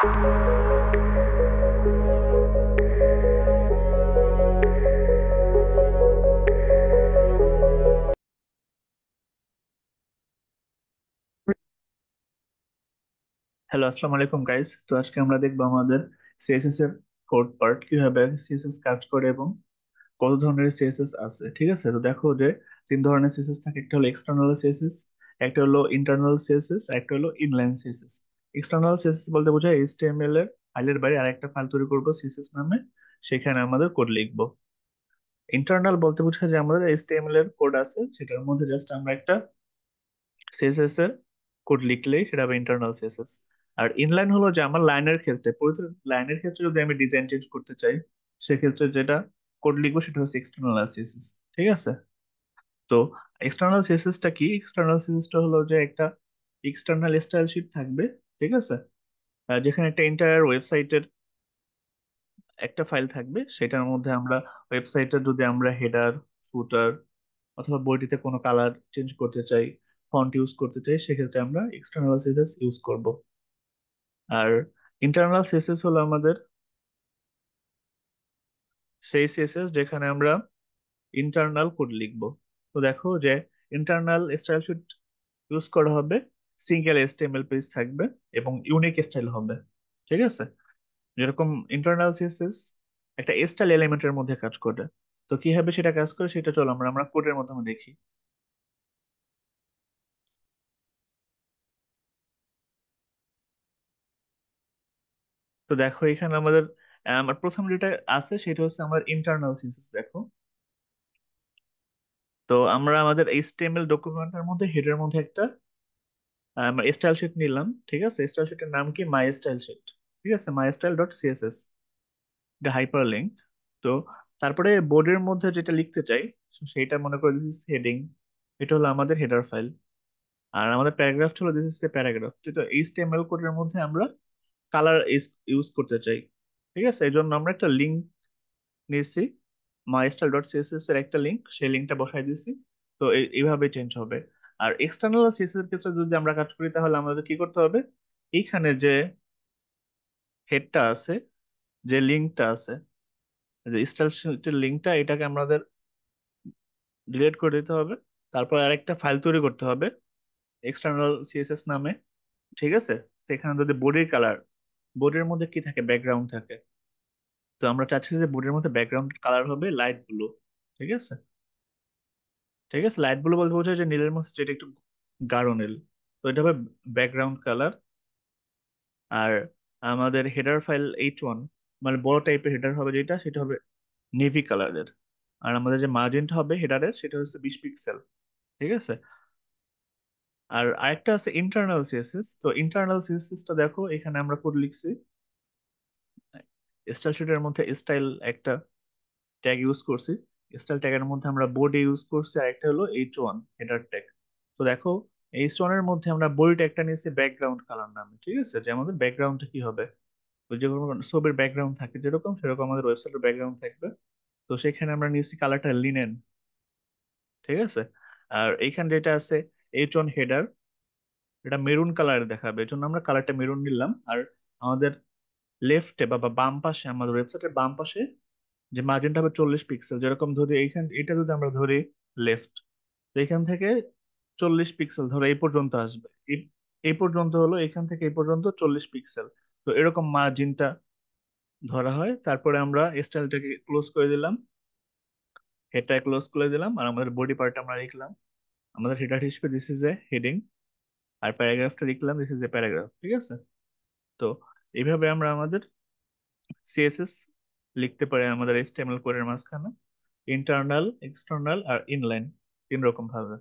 Hello, আসসালামু আলাইকুম guys. তো আজকে আমরা দেখবো আমাদের সিএসএস এর কোড পার্ট, কিভাবে সিএসএস কাজ করে এবং কত ধরনের সিএসএস আছে। ঠিক আছে, তো দেখো যে তিন ধরনের সিএসএস থাকে। একটা হলো এক্সটার্নাল সিএসএস, একটা হলো ইন্টারনাল সিএসএস, একটা হলো ইনলাইন সিএসএস। এক্সটার্নাল সিএসএস বলতে বোঝায় এইচটিএমএল এর ফাইলের বাইরে আরেকটা ফাইল তৈরি করবো সিএসএস নামে, সেখানে আমাদের কোড লিখবো। ইন্টারনাল বলতে বোঝায় যে আমাদের এইচটিএমএল এর কোড আছে, সেটার মধ্যে জাস্ট আমরা একটা সিএসএস এর কোড লিখলেই সেটা হবে ইন্টারনাল সিএসএস। আর ইনলাইন হলো যে আমার লাইনের ক্ষেত্রে, প্রতিটা লাইনের ক্ষেত্রে যদি আমি ডিজাইন চেঞ্জ করতে চাই, সেক্ষেত্রে যেটা কোড লিখবো সেটা হচ্ছে এক্সটার্নাল সিএসএস। ঠিক আছে, তো এক্সটার্নাল সিএসএসটা কি? এক্সটার্নাল সিএসএসটা হলো যে একটা এক্সটার্নাল স্টাইল শিট থাকবে। ঠিক আছে, যেখানে একটা এন্টায়ার ওয়েবসাইটের একটা ফাইল থাকবে, সেটার মধ্যে আমরা ওয়েবসাইটের যদি আমরা হেডার, ফুটার অথবা বইটিতে কোনো কালার চেঞ্জ করতে চাই, ফন্ট ইউজ করতে চাই, সেক্ষেত্রে আমরা এক্সটার্নাল সিএসএস ইউজ করব। আর ইন্টারনাল সিএসএস হলো আমাদের সেই সিএসএস যেখানে আমরা ইন্টারনাল কোড লিখব। তো দেখো যে ইন্টারনাল স্টাইল শিট ইউজ করা হবে, সিঙ্গেল এইচটিএমএল পেজ থাকবে এবং ইউনিক স্টাইল হবে। ঠিক আছে, যেরকম ইন্টারনাল সিএসএস একটা স্টাইল এলিমেন্টের মধ্যে কাজ করে। তো কিভাবে সেটা কাজ করে সেটা চলো আমরা আমরা কোডের মাধ্যমে দেখি। তো দেখো এখানে আমাদের আমার প্রথম যেটা আছে সেটা হচ্ছে আমাদের ইন্টারনাল সিএসএস। দেখো, তো আমরা আমাদের এইচটিএমএল ডকুমেন্টের মধ্যে হেডের মধ্যে একটা আমরা স্টাইল শিট নিলাম। ঠিক আছে, স্টাইল শিটের নাম কি? My style sheet. ঠিক আছে, মাই স্টাইল ডট সিএসএস, এটা হাইপার লিঙ্ক। তো তারপরে বোর্ডের মধ্যে যেটা লিখতে চাই সেটা মনে করে দিস হেডিং, এটা হলো আমাদের হেডার ফাইল। আর আমাদের প্যারাগ্রাফ হলো দিস ইজ এ প্যারাগ্রাফ। তো এইচটিএমএল কোডের মধ্যে আমরা কালার ইউজ করতে চাই। ঠিক আছে, এই জন্য আমরা একটা লিঙ্ক নিয়েছি, মাইস্টাইল ডট সিএসএস এর একটা লিঙ্ক, সেই লিঙ্কটা বসাই দিয়েছি। তো এইভাবে চেঞ্জ হবে। আর এক্সটার্নাল সিএসএস এর ক্ষেত্রে যদি আমরা কাজ করি তাহলে আমাদের কি করতে হবে? এইখানে যে হেডটা আছে, যে লিঙ্কটা আছে, যে স্টাইল শিটের লিঙ্কটা, এটাকে আমাদের ডিলিট করে দিতে হবে। তারপর আরেকটা ফাইল তৈরি করতে হবে এক্সটার্নাল সিএসএস নামে। ঠিক আছে, তো এখানে যদি বডির কালার, বোর্ডের মধ্যে কি থাকে? ব্যাকগ্রাউন্ড থাকে। তো আমরা চাচ্ছি যে বোর্ডের মধ্যে ব্যাকগ্রাউন্ড কালার হবে লাইট ব্লু। ঠিক আছে, ঠিক আছে, লাইট ব্লু বলতে বোঝায় যে নীলের মধ্যে যেটা একটু গাঢ় নীল। তো এটা হবে ব্যাকগ্রাউন্ড কালার। আর আমাদের হেডার ফাইল H1, মানে বড় টাইপের হেডার হবে যেটা, সেটা হবে নেভি কালারের। আর আমাদের যে মার্জিনটা হবে হেডারের সেটা হচ্ছে 20 পিক্সেল। ঠিক আছে, আর আরেকটা আছে ইন্টারনাল সিএসএস। তো ইন্টারনাল সিএসএসটা দেখো, এখানে আমরা কোড লিখছি স্টাইল শিটের মধ্যে স্টাইল একটা ট্যাগ ইউজ করছি। স্টাইল ট্যাগের মধ্যে আমরা বোল্ড ইউজ করছি, আর একটা হলো H1 হেডার ট্যাগ। তো দেখো, H1 এর মধ্যে আমরা বোল্ড একটা নিয়েছি ব্যাকগ্রাউন্ড কালার নামে। ঠিক আছে, যে আমাদের ব্যাকগ্রাউন্ডটা কি হবে, ওই যে কোনো ছবির ব্যাকগ্রাউন্ড থাকে যেরকম, সেরকম আমাদের ওয়েবসাইটের ব্যাকগ্রাউন্ড থাকবে। তো সেখানে আমরা নিয়েছি কালারটা লিনেন। ঠিক আছে, আর এইখানে যেটা আছে H1 হেডার, এটা মেরুন কালার দেখাবে, এই জন্য আমরা কালারটা মেরুন নিলাম। আর আমাদের লেফটে বা বা বাম পাশে, আমাদের ওয়েবসাইটের বাম পাশে যে মার্জিনটা হবে 40 পিক্সেল, যেরকম ধরি এইখান, এটা যদি আমরা ধরি লেফট, তো এখান থেকে 40 পিক্সেল ধরো এই পর্যন্ত আসবে। এই পর্যন্ত হলো, এখান থেকে এই পর্যন্ত 40 পিক্সেল। তো এরকম মার্জিনটা ধরা হয়। তারপরে আমরা স্টাইলটাকে ক্লোজ করে দিলাম, হেডটা ক্লোজ করে দিলাম, আর আমাদের বডি পার্ট আমরা লিখলাম আমাদের হেডার হিসেবে দিস ইজ এ হেডিং, আর প্যারাগ্রাফটা লিখলাম দিস ইজ এ প্যারাগ্রাফ। ঠিক আছে, তো এইভাবে আমরা আমাদের সিএসএস লিখতে পারি আমাদের এইচটিএমএল কোডের মাঝখানে, ইন্টারনাল, এক্সটার্নাল আর ইনলাইন, তিন রকম ভাবে।